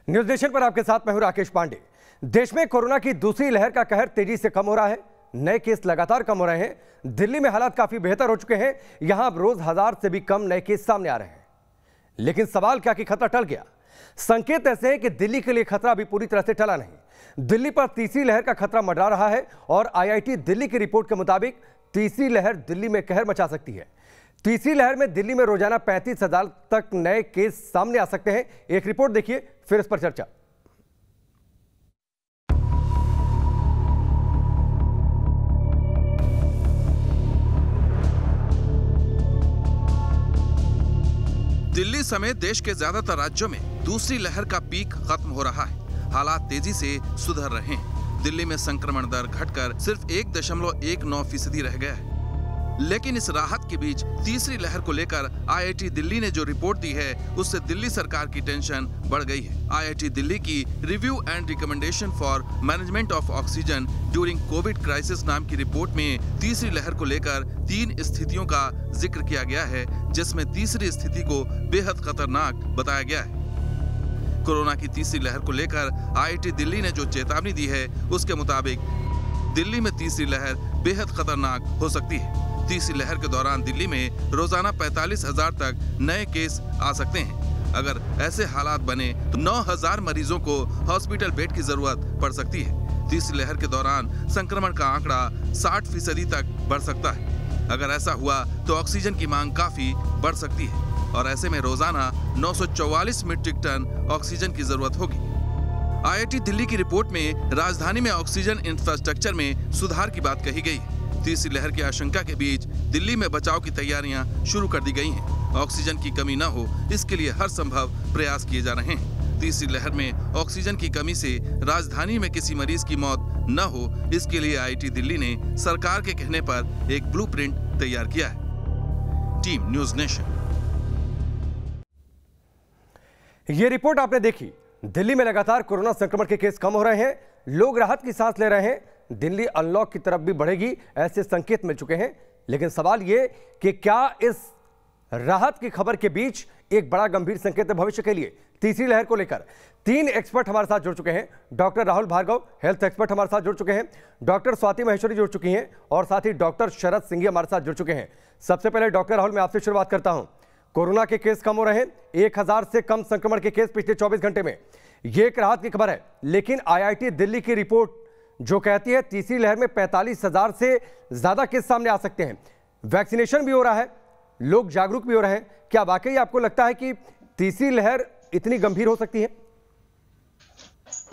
News nation पर आपके साथ मैं हूं राकेश पांडे। देश में कोरोना की दूसरी लहर का कहर तेजी से कम हो रहा है। नए केस लगातार कम हो रहे हैं। दिल्ली में हालात काफी बेहतर हो चुके हैं। यहां अब रोज 1000 से भी कम नए केस सामने आ रहे हैं। लेकिन सवाल क्या कि खतरा टल गया? संकेत ऐसे हैं कि दिल्ली के लिए खतरा अभी पूरी तरह से टला नहीं। दिल्ली पर तीसरी लहर का खतरा मंडरा रहा है और आईआईटी दिल्ली की रिपोर्ट के मुताबिक तीसरी लहर दिल्ली में कहर मचा सकती है। तीसरी लहर में दिल्ली में रोजाना 35,000 तक नए केस सामने आ सकते हैं। एक रिपोर्ट देखिए, फिर इस पर चर्चा। दिल्ली समेत देश के ज्यादातर राज्यों में दूसरी लहर का पीक खत्म हो रहा है। हालात तेजी से सुधर रहे हैं। दिल्ली में संक्रमण दर घटकर सिर्फ 1.19% रह गया है। लेकिन इस राहत के बीच तीसरी लहर को लेकर आईआईटी दिल्ली ने जो रिपोर्ट दी है, उससे दिल्ली सरकार की टेंशन बढ़ गई है। आईआईटी दिल्ली की review and recommendation for management of oxygen during Covid crisis नाम की रिपोर्ट में तीसरी लहर को लेकर 3 स्थितियों का जिक्र किया गया है, जिसमें तीसरी स्थिति को बेहद खतरनाक बताया गया है। कोरोना की तीसरी लहर को लेकर आईआईटी दिल्ली ने जो चेतावनी दी है, उसके मुताबिक दिल्ली में तीसरी लहर बेहद खतरनाक हो सकती है। तीसरी लहर के दौरान दिल्ली में रोजाना 45,000 तक नए केस आ सकते हैं। अगर ऐसे हालात बने तो 9,000 मरीजों को हॉस्पिटल बेड की जरूरत पड़ सकती है। तीसरी लहर के दौरान संक्रमण का आंकड़ा 60% तक बढ़ सकता है। अगर ऐसा हुआ तो ऑक्सीजन की मांग काफी बढ़ सकती है और ऐसे में रोजाना 944 मीट्रिक टन ऑक्सीजन की जरूरत होगी। आईआईटी दिल्ली की रिपोर्ट में राजधानी में ऑक्सीजन इंफ्रास्ट्रक्चर में सुधार की बात कही गई है। तीसरी लहर की आशंका के बीच दिल्ली में बचाव की तैयारियां शुरू कर दी गई हैं। ऑक्सीजन की कमी न हो, इसके लिए हर संभव प्रयास किए जा रहे हैं। तीसरी लहर में ऑक्सीजन की कमी से राजधानी में किसी मरीज की मौत न हो, इसके लिए आईआईटी दिल्ली ने सरकार के कहने पर एक ब्लूप्रिंट तैयार किया है। Team news nation. ये रिपोर्ट आपने देखी। दिल्ली में लगातार कोरोना संक्रमण के केस कम हो रहे हैं। लोग राहत की सांस ले रहे हैं। दिल्ली अनलॉक की तरफ भी बढ़ेगी, ऐसे संकेत मिल चुके हैं। लेकिन सवाल यह कि क्या इस राहत की खबर के बीच एक बड़ा गंभीर संकेत है भविष्य के लिए? तीसरी लहर को लेकर 3 एक्सपर्ट हमारे साथ जुड़ चुके हैं। Doctor Rahul Bhargav, health expert हमारे साथ जुड़ चुके हैं। डॉक्टर स्वाति महेश्वरी जुड़ चुकी हैं और साथ ही डॉक्टर शरद सिंघी हमारे साथ जुड़ चुके हैं। सबसे पहले डॉक्टर राहुल, मैं आपसे शुरुआत करता हूं। कोरोना के केस कम हो रहे हैं। 1000 से कम संक्रमण के केस पिछले 24 घंटे में, यह एक राहत की खबर है। लेकिन आईआईटी दिल्ली की रिपोर्ट जो कहती है तीसरी लहर में 45,000 से ज्यादा केस सामने आ सकते हैं। वैक्सीनेशन भी हो रहा है, लोग जागरूक भी हो रहे हैं। क्या वाकई आपको लगता है कि तीसरी लहर इतनी गंभीर हो सकती है?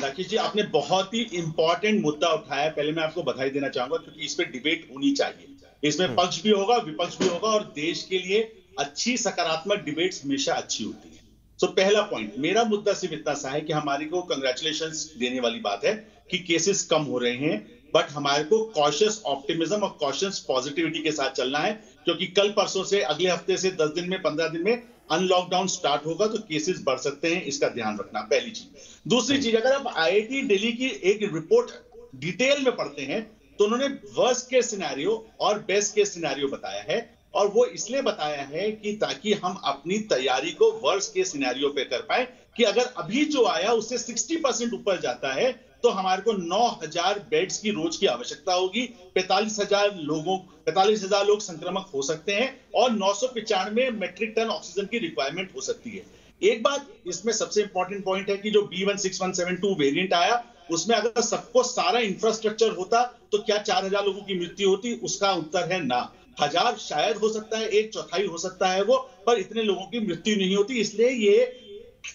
राकेश जी, आपने बहुत ही इंपॉर्टेंट मुद्दा उठाया। पहले मैं आपको बधाई देना चाहूंगा क्योंकि इस पे डिबेट होनी चाहिए। इसमें पक्ष भी होगा, विपक्ष भी होगा और देश के लिए अच्छी सकारात्मक डिबेट्स हमेशा अच्छी होती है। तो पहला पॉइंट, मेरा मुद्दा सिर्फ इतना सा है कि हमारे को कंग्रेचुलेशंस देने वाली बात है कि केसेस कम हो रहे हैं, बट हमारे को कॉशियस ऑप्टिमिज्म और कॉशियस पॉजिटिविटी के साथ चलना है, क्योंकि कल परसों से, अगले हफ्ते से 10 दिन में, 15 दिन में अनलॉकडाउन स्टार्ट होगा तो केसेस बढ़ सकते हैं। इसका ध्यान रखना, पहली चीज। दूसरी चीज, अगर आप आईआईटी दिल्ली की एक रिपोर्ट डिटेल में पढ़ते हैं तो उन्होंने वर्स्ट केस सिनेरियो और बेस्ट केस सिनेरियो बताया है। और वो इसलिए बताया है कि ताकि हम अपनी तैयारी को वर्स्ट केस सिनेरियो पे कर पाए कि अगर अभी जो आया उससे 60% ऊपर जाता है तो हमारे को 9,000 बेड्स की रोज की आवश्यकता होगी। 45,000 लोग संक्रमक हो सकते हैं और 995 मेट्रिक टन ऑक्सीजन की रिक्वायरमेंट हो सकती है। एक बात इसमें सबसे इंपॉर्टेंट पॉइंट है कि जो B16172 वेरिएंट आया, उसमें अगर सबको सारा इंफ्रास्ट्रक्चर होता तो क्या 4,000 लोगों की मृत्यु होती? उसका उत्तर है ना। 1000 शायद हो सकता है, 1/4 हो सकता है वो, पर इतने लोगों की मृत्यु नहीं होती। इसलिए ये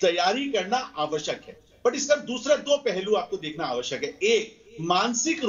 तैयारी करना आवश्यक है। बट इसका दूसरा 2 पहलू आपको देखना आवश्यक है। एक, मानसिक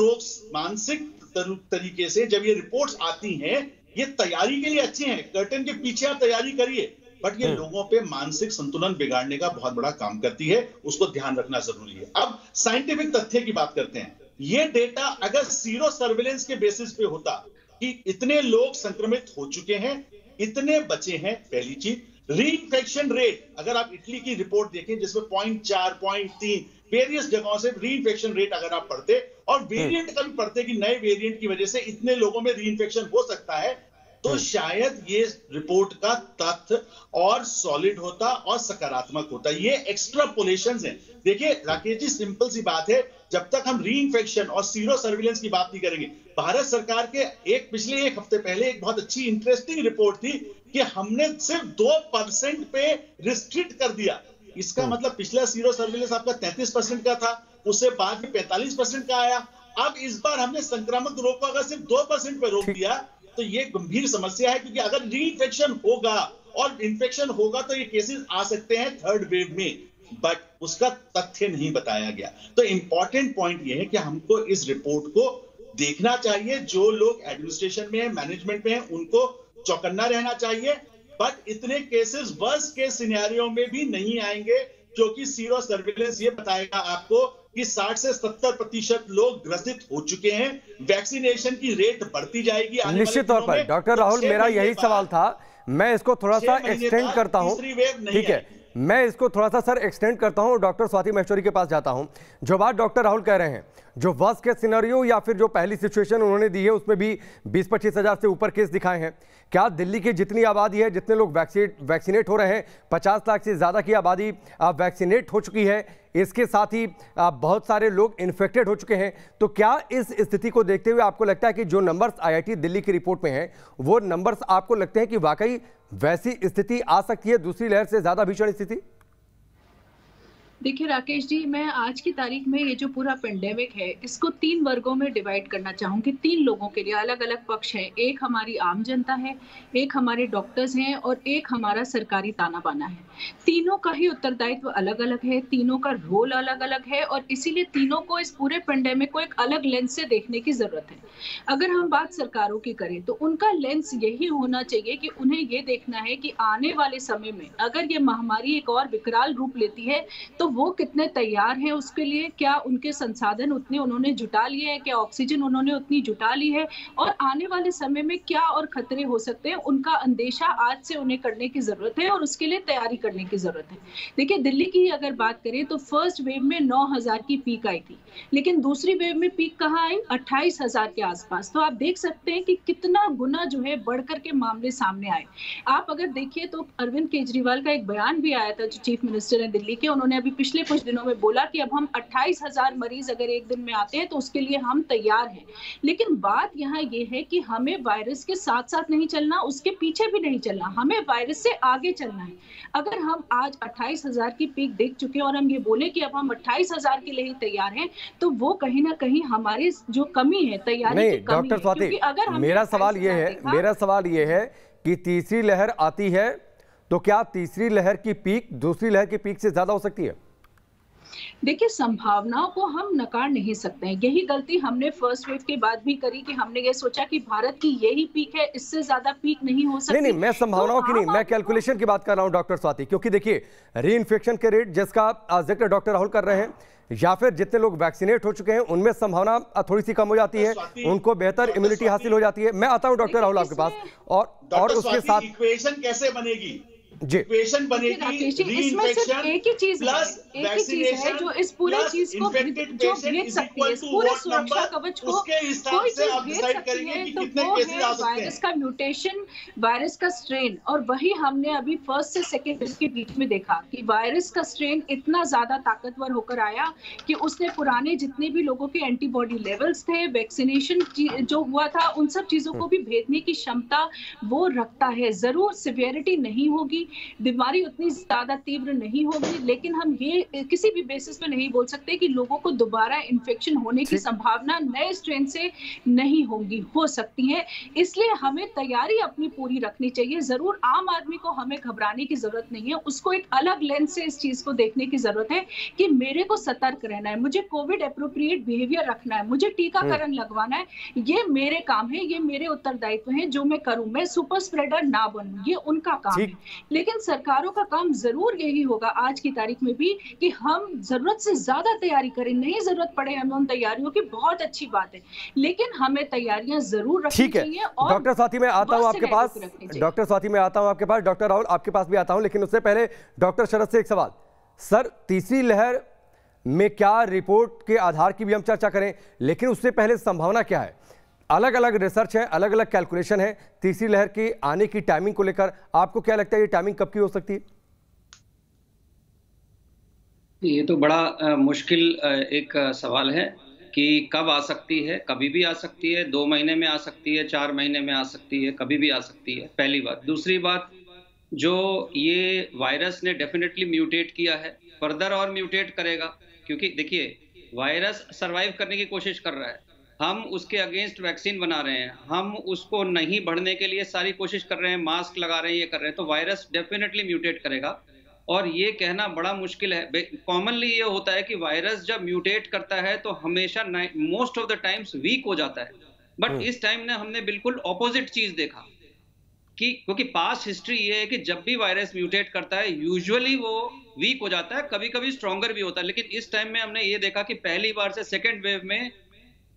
तरीके से जब ये रिपोर्ट्स आती हैं, ये तैयारी के लिए अच्छी हैं। कर्टन के पीछे आप तैयारी करिए, बट ये लोगों पे मानसिक संतुलन बिगाड़ने का बहुत बड़ा काम करती है। उसको ध्यान रखना जरूरी है। अब साइंटिफिक तथ्य की बात करते हैं। ये डेटा अगर सीरो सर्वेलेंस के बेसिस पे होता कि इतने लोग संक्रमित हो चुके हैं, इतने बचे हैं, पहली चीज। रीइंफेक्शन रेट, अगर आप इटली की रिपोर्ट देखें जिसमें 0.4, 0.3 वेरियस जगहों से रीइंफेक्शन रेट अगर आप पढ़ते और वेरिएंट का भी पढ़ते कि नए वेरिएंट की वजह से इतने लोगों में रीइंफेक्शन हो सकता है, तो शायद ये रिपोर्ट का तथ्य और सॉलिड होता और सकारात्मक होता। ये एक्स्ट्रापोलेशंस हैं। देखिए राकेश जी, सिंपल सी बात है, जब तक हम री इन्फेक्शन और सीरो सर्विलेंस की बात नहीं करेंगे, भारत सरकार के पिछले एक हफ्ते पहले एक बहुत अच्छी इंटरेस्टिंग रिपोर्ट थी कि हमने सिर्फ 2% पे रिस्ट्रिक्ट कर दिया। इसका मतलब पिछला सीरो सर्विलेंस आपका 33% का था, उससे बाद में 45% का आया। अब इस बार हमने संक्रामक रोग को अगर सिर्फ 2% पे रोक दिया तो ये गंभीर समस्या है, क्योंकि अगर री इन्फेक्शन होगा और इन्फेक्शन होगा तो ये केसेस आ सकते हैं थर्ड वेव में, बट उसका तथ्य नहीं बताया गया। तो इंपॉर्टेंट पॉइंट ये है कि हमको इस रिपोर्ट को देखना चाहिए। जो लोग एडमिनिस्ट्रेशन में है, मैनेजमेंट में है, उनको चौकन्ना रहना चाहिए, बट इतने केसेस वर्स्ट केस सिनेरियो में भी नहीं आएंगे, क्योंकि सीरो सर्विलेंस ये बताएगा आपको कि 60 से 70% लोग ग्रसित हो चुके हैं। वैक्सीनेशन की रेट बढ़ती जाएगी निश्चित तौर पर। डॉक्टर राहुल, मेरा यही सवाल था, मैं इसको थोड़ा सा एक्सटेंड करता हूं, ठीक है, मैं इसको थोड़ा सा सर एक्सटेंड करता हूं, डॉक्टर स्वाति महेश्वरी के पास जाता हूं। जो बात डॉक्टर राहुल कह रहे हैं, जो वर्स्ट केस सिनेरियो या फिर जो पहली सिचुएशन उन्होंने दी है उसमें भी 20-25 हज़ार से ऊपर केस दिखाए हैं। क्या दिल्ली की जितनी आबादी है, जितने लोग वैक्सीनेट हो रहे हैं, 50 लाख से ज़्यादा की आबादी वैक्सीनेट हो चुकी है, इसके साथ ही बहुत सारे लोग इन्फेक्टेड हो चुके हैं, तो क्या इस स्थिति को देखते हुए आपको लगता है कि जो नंबर्स IIT दिल्ली की रिपोर्ट में हैं वो नंबर्स आपको लगते हैं कि वाकई वैसी स्थिति आ सकती है, दूसरी लहर से ज़्यादा भीषण स्थिति? देखिए राकेश जी, मैं आज की तारीख में ये जो पूरा पेंडेमिक है इसको 3 वर्गों में डिवाइड करना चाहूँगी। 3 लोगों के लिए अलग अलग पक्ष है। एक हमारी आम जनता है, एक हमारे डॉक्टर्स हैं और एक हमारा सरकारी ताना बाना है। तीनों का ही उत्तरदायित्व अलग अलग है, तीनों का रोल अलग अलग है और इसीलिए तीनों को इस पूरे पेंडेमिक को एक अलग लेंस से देखने की जरूरत है। अगर हम बात सरकारों की करें तो उनका लेंस यही होना चाहिए कि उन्हें ये देखना है कि आने वाले समय में अगर ये महामारी एक और विकराल रूप लेती है तो वो कितने तैयार हैं उसके लिए, क्या उनके संसाधन उतने उन्होंने जुटा लिए हैं, क्या ऑक्सीजन उन्होंने उतनी जुटा ली है और आने वाले समय में क्या और खतरे हो सकते हैं, उनका अंदेशा आज से उन्हें करने की जरूरत है और उसके लिए तैयारी करने की जरूरत है। देखिए दिल्ली की अगर बात करें तो फर्स्ट वेव में 9,000 की पीक आई थी, लेकिन दूसरी वेव में पीक कहाँ आई? 28,000 के आसपास। तो आप देख सकते हैं कि कितना गुना जो है बढ़कर के मामले सामने आए। आप अगर देखिए तो अरविंद केजरीवाल का एक बयान भी आया था, जो चीफ मिनिस्टर है दिल्ली के, उन्होंने अभी पिछले कुछ दिनों में बोला कि अब हम 28,000 मरीज अगर एक दिन में आते हैं तो उसके लिए हम तैयार हैं। लेकिन बात यहाँ ये है कि हमें वायरस के साथ साथ नहीं चलना, उसके पीछे भी नहीं चलना, हमें वायरस से आगे चलना है। अगर हम आज 28,000 की पीक देख चुके हैं और हम ये बोले कि अब हम 28,000 के लिए ही तैयार हैं, तो वो कहीं ना कहीं हमारी जो कमी है, तैयारी की कमी है। डॉक्टर स्वाति, मेरा सवाल ये है कि तीसरी लहर आती है तो क्या तीसरी लहर की पीक दूसरी लहर की पीक से ज्यादा हो सकती है? देखिए संभावनाओं को हम नकार नहीं सकते हैं। यही गलती हमने फर्स्ट वेव के बाद भी करी कि हमने ये सोचा कि भारत की यही पीक है, इससे ज्यादा पीक नहीं हो सकती। नहीं, मैं संभावनाओं की नहीं, मैं कैलकुलेशन की बात कर रहा हूं डॉक्टर स्वाति, क्योंकि देखिए री इन्फेक्शन के रेट जिसका जिक्र डॉक्टर राहुल कर रहे हैं या फिर जितने लोग वैक्सीनेट हो चुके हैं उनमें संभावना थोड़ी सी कम हो जाती है, उनको बेहतर इम्यूनिटी हासिल हो जाती है। मैं आता हूं डॉक्टर राहुल आपके पास, और उसके साथ इक्वेशन कैसे बनेगी? जी, इक्वेशन बनेगी इसमें सिर्फ एक ही चीज है जो इस पूरे चीज को जो भेज सकती है, इस पूरे सुरक्षा कवच को कोई चीज भेज सकती है, तो वो है वायरस का म्यूटेशन, वायरस का स्ट्रेन। और वही हमने अभी फर्स्ट से सेकेंड वेव के बीच में देखा कि वायरस का स्ट्रेन इतना ज्यादा ताकतवर होकर आया कि उसने पुराने जितने भी लोगों के एंटीबॉडी लेवल्स थे, वैक्सीनेशन जो हुआ था, उन सब चीजों को भी भेजने की क्षमता वो रखता है। जरूर सिवियरिटी नहीं होगी, बीमारी उतनी ज्यादा तीव्र नहीं होगी, लेकिन हम ये किसी भी बेसिस पे नहीं बोल सकते कि लोगों को दोबारा इन्फेक्शन होने की संभावना नए स्ट्रेन से नहीं होगी, हो सकती है। इसलिए हमें तैयारी अपनी पूरी रखनी चाहिए। जरूर आम आदमी को हमें घबराने की जरूरत नहीं है, उसको एक अलग लेंस से इस चीज को देखने की जरूरत है कि मेरे को सतर्क रहना है, मुझे कोविड एप्रोप्रिएट बिहेवियर रखना है, मुझे टीकाकरण लगवाना है, ये मेरे काम है, ये मेरे उत्तरदायित्व है जो मैं करूं, मैं सुपर स्प्रेडर ना बनूं, ये उनका काम है। लेकिन सरकारों का काम जरूर यही होगा आज की तारीख में भी कि हम जरूरत से ज्यादा तैयारी करें। नहीं जरूरत पड़े हमें उन तैयारियों की, बहुत अच्छी बात है, लेकिन हमें तैयारियां जरूर रखनी चाहिए। और डॉक्टर स्वाति मैं आता हूं आपके पास, डॉक्टर स्वाति मैं आता हूं आपके पास, डॉक्टर राहुल आपके पास भी आता हूं, लेकिन उससे पहले डॉक्टर शरद से एक सवाल। सर, तीसरी लहर में क्या रिपोर्ट के आधार की भी हम चर्चा करें, लेकिन उससे पहले संभावना क्या है? अलग अलग रिसर्च है, अलग अलग कैलकुलेशन है तीसरी लहर की आने की टाइमिंग को लेकर। आपको क्या लगता है ये टाइमिंग कब की हो सकती है? ये तो बड़ा मुश्किल एक सवाल है कि कब आ सकती है। कभी भी आ सकती है, 2 महीने में आ सकती है, 4 महीने में आ सकती है, कभी भी आ सकती है, पहली बात। दूसरी बात, जो ये वायरस ने डेफिनेटली म्यूटेट किया है, फर्दर और म्यूटेट करेगा, क्योंकि देखिए वायरस सरवाइव करने की कोशिश कर रहा है, हम उसके अगेंस्ट वैक्सीन बना रहे हैं, हम उसको नहीं बढ़ने के लिए सारी कोशिश कर रहे हैं, मास्क लगा रहे हैं, ये कर रहे हैं, तो वायरस डेफिनेटली म्यूटेट करेगा। और ये कहना बड़ा मुश्किल है। कॉमनली ये होता है कि वायरस जब म्यूटेट करता है तो हमेशा most of the times weak हो जाता है, बट इस टाइम ने हमने बिल्कुल ऑपोजिट चीज देखा कि क्योंकि पास्ट हिस्ट्री ये है कि जब भी वायरस म्यूटेट करता है यूजुअली वो वीक हो जाता है, कभी कभी स्ट्रॉन्गर भी होता है। लेकिन इस टाइम में हमने ये देखा कि पहली बार से सेकेंड वेव में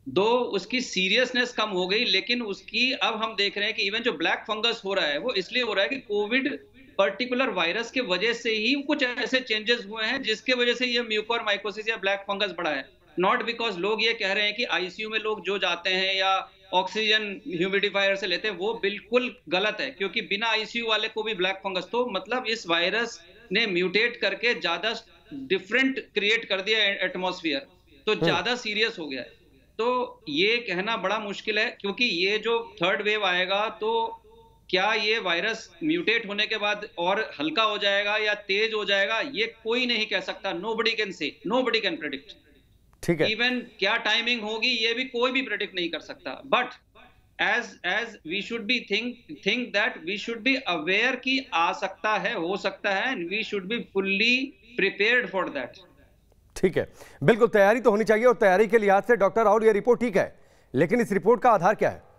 दो उसकी सीरियसनेस कम हो गई, लेकिन उसकी अब हम देख रहे हैं कि इवन जो ब्लैक फंगस हो रहा है वो इसलिए हो रहा है कि कोविड पर्टिकुलर वायरस के वजह से ही कुछ ऐसे चेंजेस हुए हैं जिसके वजह से ये म्यूकोरमाइकोसिस या ब्लैक फंगस बढ़ा है, नॉट बिकॉज लोग ये कह रहे हैं कि आईसीयू में लोग जो जाते हैं या ऑक्सीजन ह्यूमिडिफायर से लेते हैं, वो बिल्कुल गलत है, क्योंकि बिना आईसीयू वाले को भी ब्लैक फंगस, तो मतलब इस वायरस ने म्यूटेट करके ज्यादा डिफरेंट क्रिएट कर दिया एटमॉस्फेयर, तो ज्यादा सीरियस हो गया है। तो ये कहना बड़ा मुश्किल है, क्योंकि ये जो थर्ड वेव आएगा तो क्या ये वायरस म्यूटेट होने के बाद और हल्का हो जाएगा या तेज हो जाएगा, ये कोई नहीं कह सकता। Nobody can say, nobody can predict. ठीक है, इवन क्या टाइमिंग होगी ये भी कोई भी प्रेडिक्ट नहीं कर सकता। But as we should be think that we should be aware कि आ सकता है, हो सकता है, and we should be fully prepared for that. ठीक है, बिल्कुल तैयारी तो होनी चाहिए, और तैयारी के लिहाज से डॉक्टर राहुल ये रिपोर्ट ठीक है, लेकिन इस रिपोर्ट का आधार क्या है?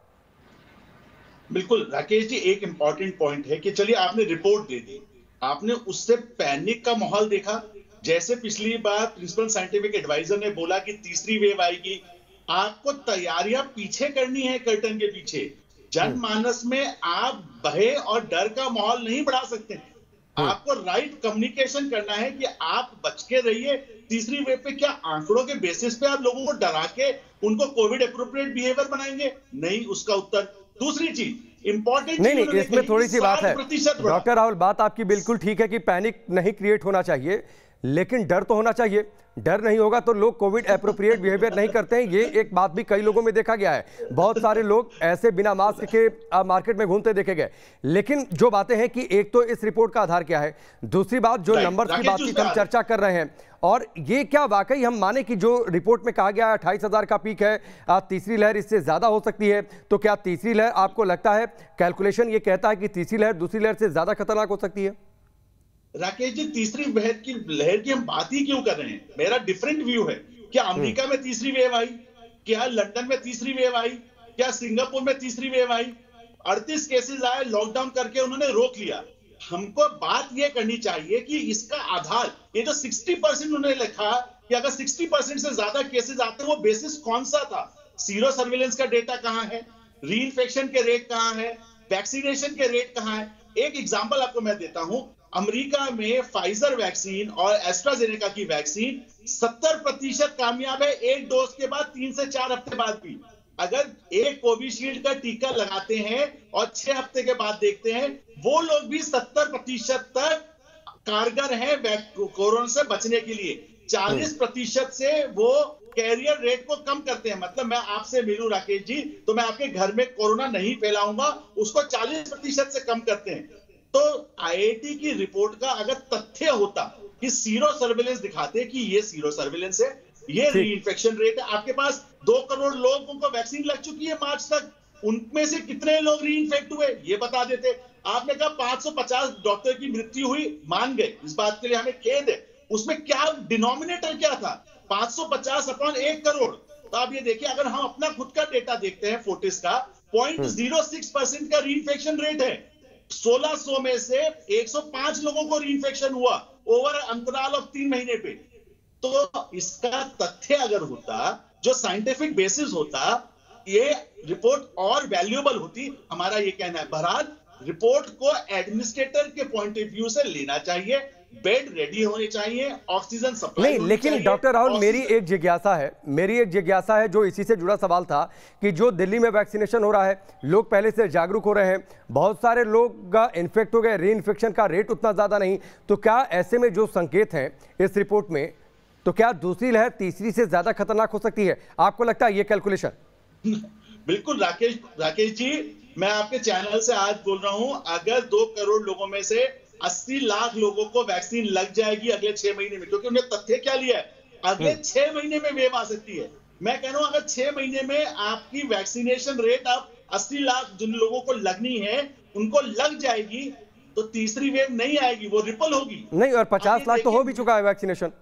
बिल्कुल राकेश जी, एक इंपॉर्टेंट पॉइंट है कि चलिए आपने रिपोर्ट दे दी, आपने उससे पैनिक का माहौल देखा। जैसे पिछली बार प्रिंसिपल साइंटिफिक एडवाइजर ने बोला कि तीसरी वेव आएगी, आपको तैयारियां पीछे करनी है, कर्टन के पीछे। जनमानस में आप भय और डर का माहौल नहीं बढ़ा सकते। आपको राइट कम्युनिकेशन करना है कि आप बच के रहिए। तीसरी वेव पे क्या आंकड़ों के बेसिस पे आप लोगों को डरा के उनको कोविड एप्रोप्रिएट बिहेवियर बनाएंगे? नहीं, उसका उत्तर। दूसरी चीज इंपॉर्टेंट, नहीं, इसमें थोड़ी सी बात है डॉक्टर राहुल, बात आपकी बिल्कुल ठीक है कि पैनिक नहीं क्रिएट होना चाहिए, लेकिन डर तो होना चाहिए। डर नहीं होगा तो लोग कोविड एप्रोप्रिएट बिहेवियर नहीं करते हैं। ये एक बात भी कई लोगों में देखा गया है, बहुत सारे लोग ऐसे बिना मास्क के मार्केट में घूमते देखे गए। लेकिन जो बातें हैं कि एक तो इस रिपोर्ट का आधार क्या है, दूसरी बात जो नंबर की बातचीत हम चर्चा कर रहे हैं, और ये क्या वाकई हम माने कि जो रिपोर्ट में कहा गया है 28,000 का पीक है, तीसरी लहर इससे ज्यादा हो सकती है, तो क्या तीसरी लहर आपको लगता है, कैलकुलेशन ये कहता है कि तीसरी लहर दूसरी लहर से ज्यादा खतरनाक हो सकती है? राकेश जी, तीसरी लहर की हम बात ही क्यों कर रहे हैं? मेरा डिफरेंट व्यू है। क्या अमेरिका में तीसरी वेव आई? क्या लंदन में तीसरी वेव आई? क्या सिंगापुर में तीसरी वेव आई? 38 केसेस आए, लॉकडाउन करके उन्होंने रोक लिया। हमको बात यह करनी चाहिए कि इसका आधार, ये जो 60% उन्होंने लिखा कि अगर 60% से ज्यादा केसेस आते हैं, वो बेसिस कौन सा था? सीरो सर्विलेंस का डेटा कहां है? री इन्फेक्शन के रेट कहां है? वैक्सीनेशन के रेट कहां है? एक एग्जांपल आपको मैं देता हूं। अमेरिका में फाइजर वैक्सीन और एस्ट्राजेनेका की वैक्सीन 70% कामयाब है एक डोज के बाद, 3 से 4 हफ्ते बाद भी। अगर एक कोविशील्ड का टीका लगाते हैं और 6 हफ्ते के बाद देखते हैं, वो लोग भी 70% तक कारगर हैं कोरोना से बचने के लिए। 40% से वो कैरियर रेट को कम करते हैं। मतलब मैं आपसे मिलूं राकेश जी, तो मैं आपके घर में कोरोना नहीं फैलाऊंगा, उसको 40% से कम करते हैं। तो आईआईटी की रिपोर्ट का अगर तथ्य होता कि सीरो सर्विलेंस दिखाते कि ये सीरो सर्विलेंस है, ये री इन्फेक्शन रेट है, आपके पास 2 करोड़ लोगों को वैक्सीन लग चुकी है मार्च तक, उनमें से कितने लोग री इन्फेक्ट हुए ये बता देते। आपने कहा 550 डॉक्टर की मृत्यु हुई, मान गए, इस बात के लिए हमें खेद है। उसमें क्या डिनोमिनेटर क्या था? 550 अपॉन 1 करोड़। तो आप ये देखिए, अगर हम अपना खुद का डेटा देखते हैं फोर्टिस का, 0.06% का री इन्फेक्शन रेट है। 1600 में से 105 लोगों को रीइंफेक्शन हुआ ओवर अंतराल ऑफ 3 महीने पे। तो इसका तथ्य अगर होता, जो साइंटिफिक बेसिस होता, ये रिपोर्ट और वैल्यूएबल होती, हमारा ये कहना है। बहरहाल रिपोर्ट को एडमिनिस्ट्रेटर के पॉइंट ऑफ व्यू से लेना चाहिए, बेड रेडी होने चाहिए, ऑक्सीजन सप्लाई नहीं, लेकिन डॉक्टर राहुल मेरी एक जिज्ञासा है जो इसी से जुड़ा सवाल था कि जो दिल्ली में वैक्सीनेशन हो रहा है, लोग पहले से जागरूक हो रहे हैं, बहुत सारे लोग इन्फेक्ट हो गए, री इन्फेक्शन का रेट उतना ज्यादा नहीं, तो क्या ऐसे में जो संकेत हैं इस रिपोर्ट में, तो क्या दूसरी लहर तीसरी से ज्यादा खतरनाक हो सकती है? आपको लगता है ये कैलकुलेशन? बिल्कुल राकेश जी, मैं आपके चैनल से आज बोल रहा हूं, अगर 2 करोड़ लोगों में से 80 लाख लोगों को वैक्सीन लग जाएगी अगले 6 महीने में, क्योंकि उन्हें तथ्य क्या लिया है, अगले 6 महीने में वेव आ सकती है। मैं कह रहा हूं अगर 6 महीने में आपकी वैक्सीनेशन रेट आप 80 लाख जिन लोगों को लगनी है उनको लग जाएगी, तो तीसरी वेव नहीं आएगी, वो रिपल होगी। नहीं, और 50 लाख तो हो भी चुका है वैक्सीनेशन।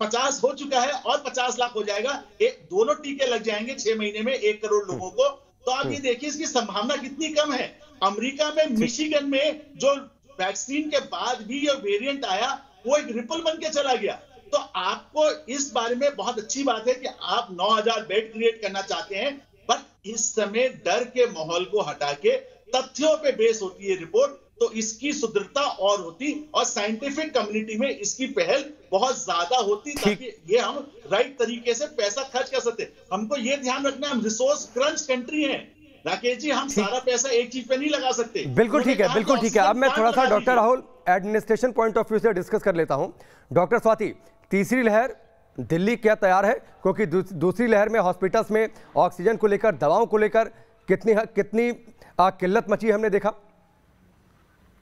50 हो चुका है और 50 लाख हो जाएगा, दोनों टीके लग जाएंगे 6 महीने में 1 करोड़ लोगों को। तो आप ये देखिए इसकी संभावना कितनी कम है। अमेरिका में मिशिगन में जो वैक्सीन के बाद भी ये वेरिएंट आया, वो एक रिपल बन के चला गया। तो आपको इस बारे में बहुत अच्छी बात है कि आप 9000 बेड क्रिएट करना चाहते हैं, बट इस समय डर के माहौल को हटा के तथ्यों पे बेस होती है रिपोर्ट, तो इसकी सुदृढ़ता और होती और साइंटिफिक कम्युनिटी में इसकी पहल बहुत ज्यादा होती, ताकि ये हम राइट तरीके से पैसा खर्च कर सकते। हमको ये ध्यान रखना है, हम रिसोर्स क्रंच कंट्री हैं राकेश जी, हम सारा पैसा एक चीज पे नहीं लगा सकते। बिल्कुल ठीक है, बिल्कुल ठीक है। अब मैं थोड़ा सा doctor Rahul administration point of view से डिस्कस कर लेता हूं। डॉक्टर स्वाति, तीसरी लहर दिल्ली क्या तैयार है? क्योंकि दूसरी लहर में हॉस्पिटल्स में ऑक्सीजन को लेकर, दवाओं को लेकर कितनी किल्लत मची हमने देखा।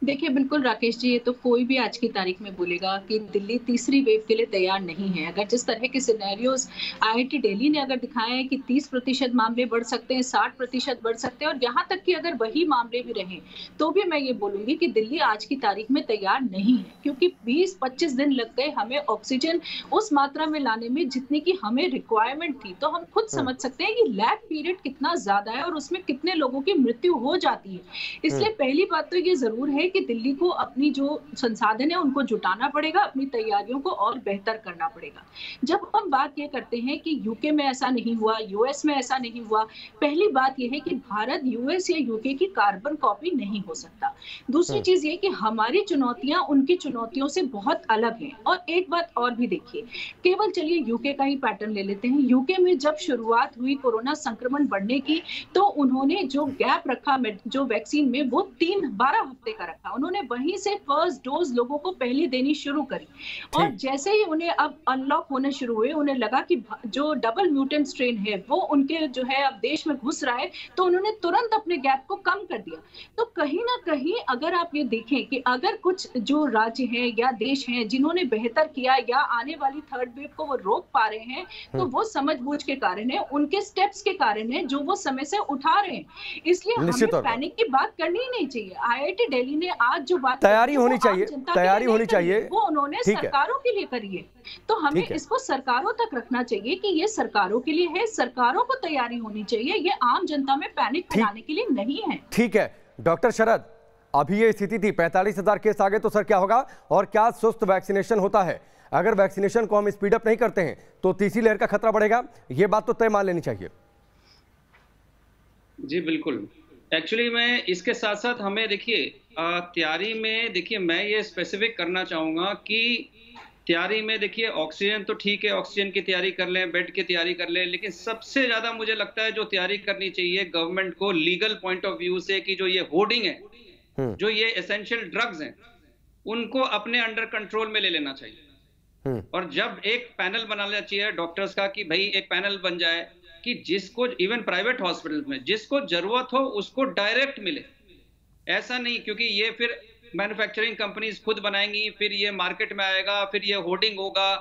देखिए बिल्कुल राकेश जी, ये तो कोई भी आज की तारीख में बोलेगा कि दिल्ली तीसरी वेव के लिए तैयार नहीं है। अगर जिस तरह के सिनेरियोज IIT दिल्ली ने अगर दिखाया है कि 30% मामले बढ़ सकते हैं, 60% बढ़ सकते हैं, और यहाँ तक कि अगर वही मामले भी रहें तो भी मैं ये बोलूंगी कि दिल्ली आज की तारीख में तैयार नहीं है, क्योंकि 20-25 दिन लग गए हमें ऑक्सीजन उस मात्रा में लाने में जितनी की हमें रिक्वायरमेंट थी। तो हम खुद समझ सकते हैं कि लैग पीरियड कितना ज्यादा है और उसमें कितने लोगों की मृत्यु हो जाती है। इसलिए पहली बात तो ये जरूर है कि दिल्ली को अपनी जो संसाधन है उनको जुटाना पड़ेगा, अपनी तैयारियों को और बेहतर करना पड़ेगा। जब हम बात ये करते हैं कि यूके में ऐसा नहीं हुआ, यूएस में ऐसा नहीं हुआ, पहली बात ये है कि भारत यूएस या यूके की कार्बन कॉपी नहीं हो सकता। दूसरी चीज ये कि हमारी चुनौतियां उनकी चुनौतियों से बहुत अलग हैं। और एक बात और भी देखिए, केवल चलिए यूके का ही पैटर्न ले लेते हैं। यूके में जब शुरुआत हुई कोरोना संक्रमण बढ़ने की, तो उन्होंने जो गैप रखा जो वैक्सीन में, वो 12 हफ्ते का रखा। उन्होंने वहीं से फर्स्ट डोज लोगों को पहले देनी शुरू करी, और जैसे ही उन्हें अब अनलॉक होने शुरू हुए, उन्हें लगा कि जो डबल म्यूटेंट स्ट्रेन है वो उनके जो है अब देश में घुस रहा है, तो उन्होंने तुरंत अपने गैप को कम कर दिया। तो कहीं ना कहीं अगर आप ये देखें कि अगर कुछ जो राज्य हैं या देश हैं जिन्होंने बेहतर किया या आने वाली थर्ड वेव को वो रोक पा रहे हैं, तो वो समझबूझ के कारण है, उनके स्टेप्स के कारण है जो वो समय से उठा रहे हैं। इसलिए हमें पैनिक की बात करनी ही नहीं चाहिए। IIT दिल्ली ने आज जो बात तैयारी होनी चाहिए, तैयारी होनी चाहिए, वो उन्होंने सरकारों के लिए करी है। तो हमें इसको सरकारों तक रखना चाहिए कि ये सरकारों के लिए है, सरकारों को तैयारी होनी चाहिए, ये आम जनता में पैनिक फैलाने के लिए नहीं है। ठीक है डॉक्टर शरद, अभी ये स्थिति थी, 45,000 केस आ गए तो सर क्या होगा, और क्या सुस्त वैक्सीनेशन होता है? अगर वैक्सीनेशन को हम स्पीड अप नहीं करते हैं तो तीसरी लहर का खतरा बढ़ेगा, ये बात तो तय मान लेनी चाहिए। जी बिल्कुल। एक्चुअली मैं इसके साथ साथ हमें देखिए तैयारी में, देखिए मैं ये स्पेसिफिक करना चाहूँगा कि तैयारी में देखिए ऑक्सीजन तो ठीक है, ऑक्सीजन की तैयारी कर लें, बेड की तैयारी कर लें, लेकिन सबसे ज़्यादा मुझे लगता है जो तैयारी करनी चाहिए गवर्नमेंट को लीगल पॉइंट ऑफ व्यू से, कि जो ये होर्डिंग है, जो ये एसेंशियल ड्रग्स हैं, उनको अपने अंडर कंट्रोल में ले लेना चाहिए। और जब एक पैनल बना लेना चाहिए डॉक्टर्स का, कि भाई एक पैनल बन जाए कि जिसको इवन प्राइवेट हॉस्पिटल में जिसको जरूरत हो उसको डायरेक्ट मिले। ऐसा नहीं क्योंकि ये फिर मैन्युफैक्चरिंग कंपनीज खुद बनाएंगी, फिर ये मार्केट में आएगा, फिर ये होर्डिंग होगा।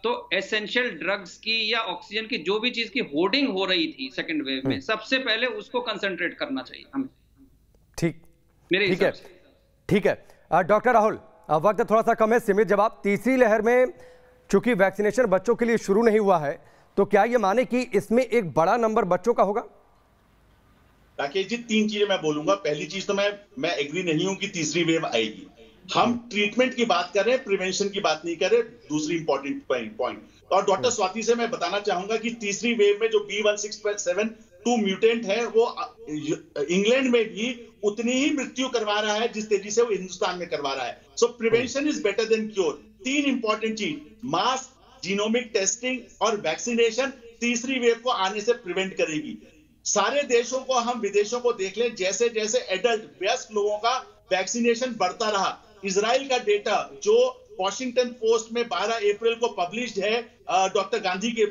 तो एसेंशियल ड्रग्स की या ऑक्सीजन की जो भी चीज की होर्डिंग हो रही थी सेकेंड वेव में, सबसे पहले उसको कंसंट्रेट करना चाहिए हमें। ठीक, मेरे हिसाब से ठीक है। डॉक्टर राहुल, वक्त थोड़ा सा कम है, सीमित जवाब। तीसरी लहर में चूंकि वैक्सीनेशन बच्चों के लिए शुरू नहीं हुआ है, तो क्या ये माने कि इसमें एक बड़ा नंबर बच्चों का होगा? राकेश जी, 3 चीजें मैं बोलूंगा। पहली चीज तो मैं एग्री नहीं हूं कि तीसरी वेव आएगी। हम ट्रीटमेंट की बात कर रहे हैं, प्रिवेंशन की बात नहीं कर रहे। दूसरी इंपॉर्टेंट पॉइंट, और डॉक्टर स्वाति से मैं बताना चाहूंगा कि तीसरी वेव में जो B1672 म्यूटेंट है, वो इंग्लैंड में भी उतनी ही मृत्यु करवा रहा है जिस तेजी से वो हिंदुस्तान में करवा रहा है। सो prevention is better than cure. 3 important चीज, मास्क, जीनोमिक टेस्टिंग और वैक्सीनेशन तीसरी वेव को आने से प्रिवेंट करेगी। सारे देशों को हम विदेशों को देख लें, जैसे जैसे एडल्ट वयस्क लोगों का वैक्सीनेशन बढ़ता रहा। इजराइल का डेटा जो वॉशिंगटन पोस्ट में 12 अप्रैल को पब्लिश्ड है डॉक्टर गांधी के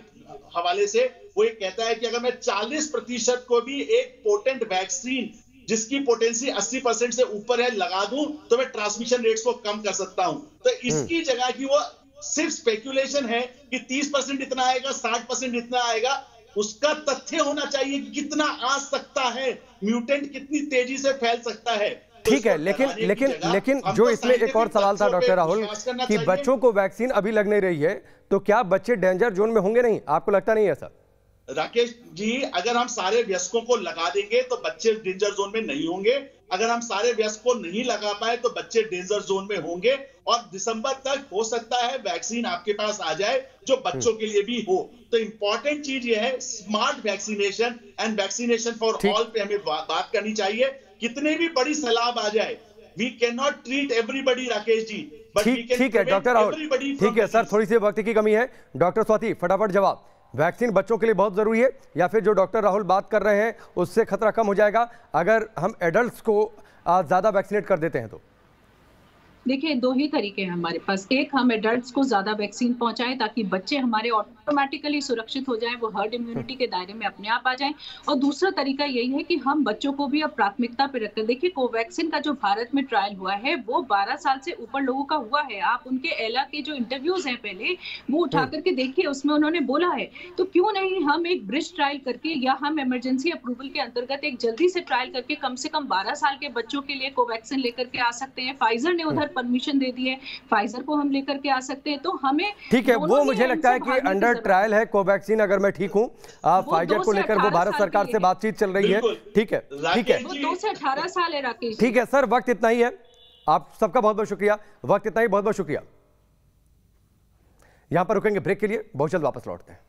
हवाले से, वो ये कहता है कि अगर मैं 40% को भी एक पोटेंट वैक्सीन जिसकी पोटेंसी 80% से ऊपर है लगा दूं तो मैं ट्रांसमिशन रेट्स को कम कर सकता हूं। तो इसकी जगह की वो सिर्फ स्पेकुलेशन है कि 30% इतना आएगा, 60% इतना आएगा, उसका तथ्य होना चाहिए कि कितना आ सकता है, म्यूटेंट कितनी तेजी से फैल सकता है। ठीक है, लेकिन जो इसमें एक और सवाल था डॉक्टर राहुल कि बच्चों को वैक्सीन अभी लग नहीं रही है, तो क्या बच्चे डेंजर जोन में होंगे नहीं? आपको लगता नहीं है ऐसा? राकेश जी, अगर हम सारे वयस्कों को लगा देंगे तो बच्चे डेंजर जोन में नहीं होंगे। अगर हम सारे वयस्क को नहीं लगा पाए तो बच्चे डेंजर जोन में होंगे। और दिसंबर तक हो सकता है वैक्सीन आपके पास आ जाए जो बच्चों के लिए भी हो। तो इंपॉर्टेंट चीज ये है smart vaccination and vaccination for all पे हमें बात करनी चाहिए। कितने भी बड़ी सलाह आ जाए, we can not treat everybody Rakesh ji, ठीक है डॉक्टर राहुल, ठीक है सर, थोड़ी सी वक्त की कमी है। डॉक्टर स्वाति, फटाफट जवाब, वैक्सीन बच्चों के लिए बहुत जरूरी है या फिर जो डॉक्टर राहुल बात कर रहे हैं उससे खतरा कम हो जाएगा अगर हम एडल्ट्स को ज्यादा वैक्सीनेट कर देते हैं? तो देखिए, 2 ही तरीके हैं हमारे पास। एक, हम एडल्ट्स को ज्यादा वैक्सीन पहुंचाएं ताकि बच्चे हमारे ऑटोमेटिकली सुरक्षित हो जाएं, वो हर्ड इम्यूनिटी के दायरे में अपने आप आ जाएं। और दूसरा तरीका यही है कि हम बच्चों को भी अब प्राथमिकता पे रखकर, देखिए कोवैक्सीन का जो भारत में ट्रायल हुआ है वो 12 साल से ऊपर लोगों का हुआ है। आप उनके एला के जो इंटरव्यूज हैं पहले वो उठा करके देखिए, उसमें उन्होंने बोला है। तो क्यों नहीं हम एक ब्रिज ट्रायल करके या हम इमरजेंसी अप्रूवल के अंतर्गत एक जल्दी से ट्रायल करके कम से कम 12 साल के बच्चों के लिए कोवैक्सीन लेकर के आ सकते हैं। फाइजर ने उधर परमिशन दे दी है, फाइजर को हम लेकर के आ सकते हैं। तो हमें ठीक है, वो मुझे लगता है कि अंडर ट्रायल है कोवैक्सीन, अगर मैं ठीक हूं। फाइजर को लेकर वो भारत सरकार से बातचीत चल रही है। ठीक है, ठीक है, वो 2 से 18 साल है राकेश। ठीक है सर, वक्त इतना ही है। आप सबका बहुत बहुत शुक्रिया, वक्त इतना ही, बहुत बहुत शुक्रिया। यहां पर रुकेंगे ब्रेक के लिए, बहुत जल्द वापस लौटते हैं।